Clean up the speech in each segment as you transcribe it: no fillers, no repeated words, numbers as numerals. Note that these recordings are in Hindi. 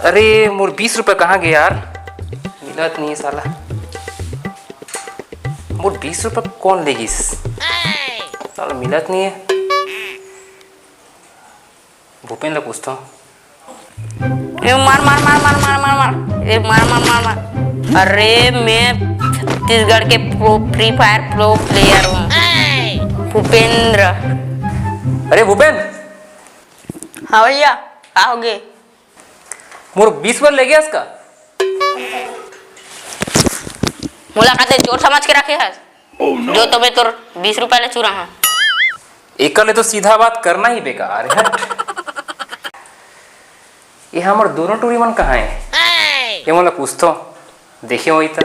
अरे मोर 20 रुपये कहाँ गए यार, मिलत नहीं है साला। मोर 20 रुपये कौन लेगी साला, मिलत नहीं है। भूपेन ला पूछता हूँ। मार मार मार मार मार मार मार ए मार मार मार मार। अरे मैं छत्तीसगढ़ के फ्री फायर प्रो प्लेयर हूँ, भूपेंद्र। अरे भूपेन। हाँ भैया, आओगे? मोर 20 रुपये ले गया इसका। मुलाकातें चोर समझ के रखे है जो तुम्हें तो 20 रुपए ले चुरा हूँ। एक ले तो सीधा बात करना ही बेकार है। ये हमारे दोनों टूरी मन कहाँ है, ये मतलब पूछता हूँ, देखिए वही था।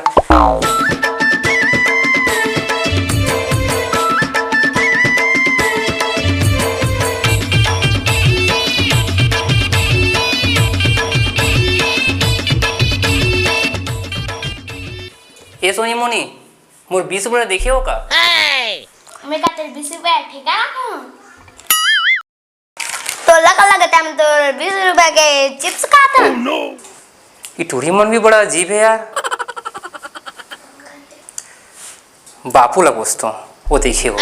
ये सोनी मोनी, मोर 20 रुपये देखे हो का? मैं का तेरे 20 रुपए ठीक है तो लगा लगता है, मैं तो 20 रुपए के चिप्स खाता। ये टूरी मन भी बड़ा अजीब है यार। बापू ला पूछता हूँ, वो देखिए वो।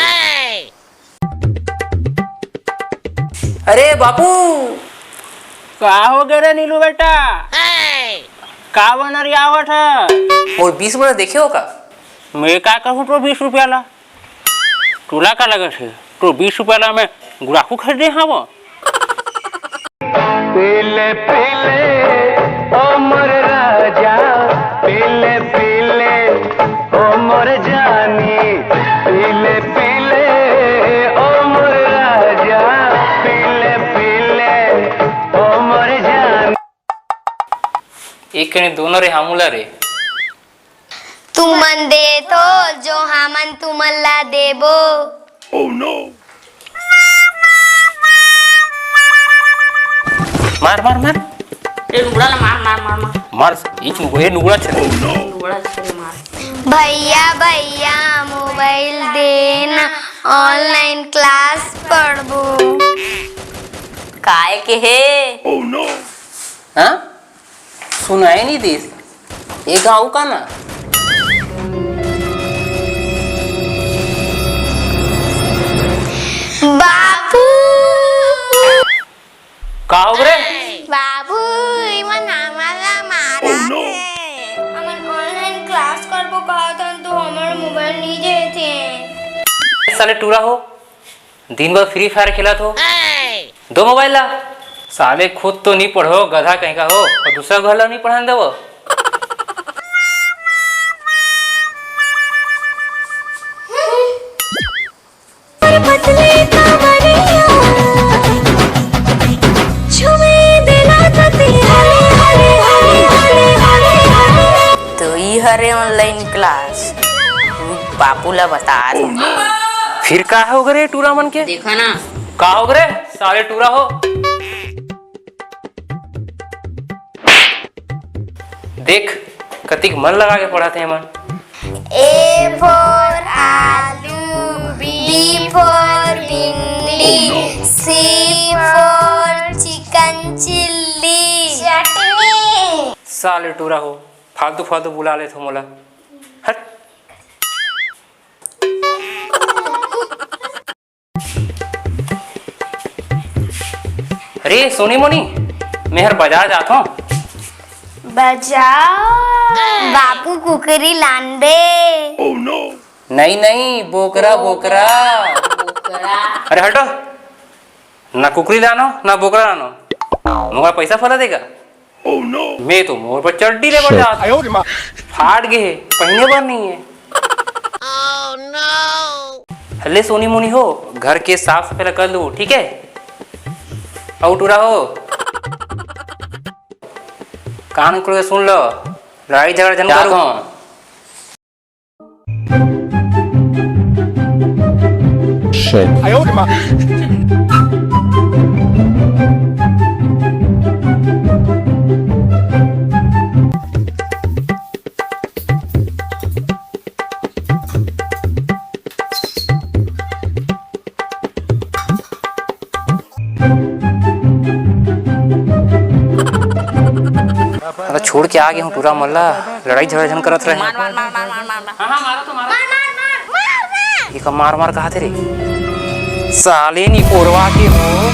अरे बापू। का हो गए रे नीलू बेटा, का बनर आवत है? और 20 रुपये देखे हो का? मैं का कहूँ तो 20 रुपया ला टूला का लगे थे तो 20 रुपया ला मैं गुड़ाकू खरीदे हाँ वो। पीले पीले ओ मोर राजा, पीले पीले ओ मोर जानी, पीले पीले ओ मोर राजा, पीले पीले ओ मोर जानी। एक कने दोनों रे हामुला रे। तुमन दे तो जो हमन तुमन ला देबो। मार मार मार ए नुगड़ा ला मार मार मार मार मार, एक नुगड़ा, ये नुगड़ा चले। नुगड़ा से मार। भैया भैया मोबाइल देना, ऑनलाइन क्लास पढ़बो। काय के है? हाँ सुनाई नहीं दी, ये गाँव का ना। बाबू का हो रे? बाबू इवन हमारा मारा थे। हमन ऑनलाइन क्लास करबो कहा था तो हमारा मोबाइल नहीं देते। साले टूरा हो, दिन भर फ्री फायर खेला हो, दो मोबाइल ला। साले खुद तो नहीं पढ़ो, गधा कहीं का हो, और दूसरा घर ला नहीं पढ़ाने दो। तो ये हरे ऑनलाइन क्लास बापू ला बता रहे। फिर का हो गए टूरा मन के? देखा ना का हो गए साले टूरा हो। देख कतिक मन लगा के पढ़ाते हैं मन। A for आलू, B for भिंडी, C for चिकन चिल्ली, चटनी। साले टूरा हो, फालतू फालतू बुला ले थो मोला। हट। अरे सोनी मोनी, मैं हर बाजार जाता हूँ। बजाओ बापू कुकरी लांदे। नहीं नहीं, बोकरा बोकरा। अरे हटो, ना कुकरी लानो ना बोकरा लानो, मोरा पैसा फला देगा। मैं तो मोर पर चड्डी ले बढ़ जाता, फाट गए, पहने बार नहीं है। हल्ले सोनी मोनी हो, घर के साफ सफाई कर लो, ठीक है? आउट रहो, कान खोल के सुन लो, लड़ाई झगड़ा जन करो। छोड़ के आ गए हूँ पूरा मोहल्ला लड़ाई झगड़ा झन करत रहे। मार मार मार मार मार मार मार हाँ मारो तो मारो। मार ये का मार मार कहा थे रे साले नी कोरवा के हो।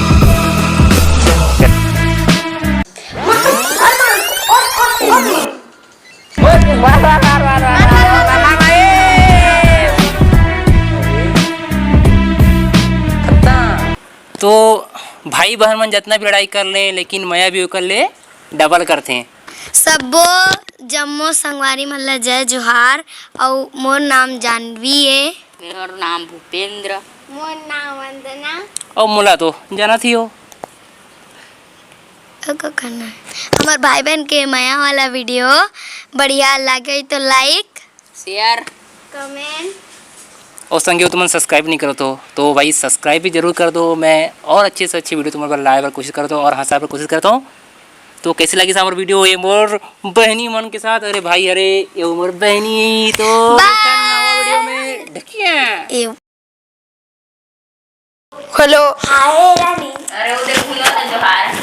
तो भाई बहन मन जितना भी लड़ाई कर ले लेकिन मया भी कर ले डबल करते हैं। सबो जम्मो संगवारी मन ला जय जोहार। और मोर नाम जानवी है। मेरा नाम भूपेंद्र। मोर नाम वंदना। और मोला तो जाना थी हो। का करना है हमार भाई बहन के माया वाला वीडियो बढ़िया लगे तो लाइक शेयर कमेंट और संगे तुम सब्सक्राइब नहीं करो तो भाई सब्सक्राइब भी जरूर कर दो। मैं और अच्छे से अच्छी वीडियो तुम्हारे पर लाए पर कोशिश करता हूँ और हंसा पर कोशिश करता हूँ। तो कैसी लगी हमारी वीडियो ये मोर बहनी मन के साथ। अरे भाई अरे ये मोर बहनी तो वीडियो में देखिए। हेलो हाय रानी। अरे वो देखो ना जोहार।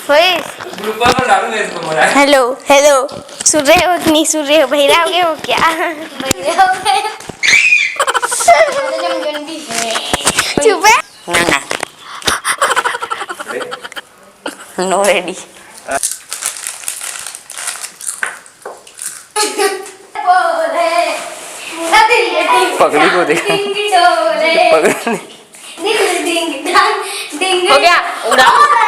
ग्रुप पर डालूंगा इसको मोला। हेलो हेलो सुन रहे हो कि नहीं सुन रहे हो? बहिरा हो गए हो क्या? बहिरा हो गए चुप है ना ना नो रेडी। पगड़ी को देखा पगड़ी हो गया उड़ाओ।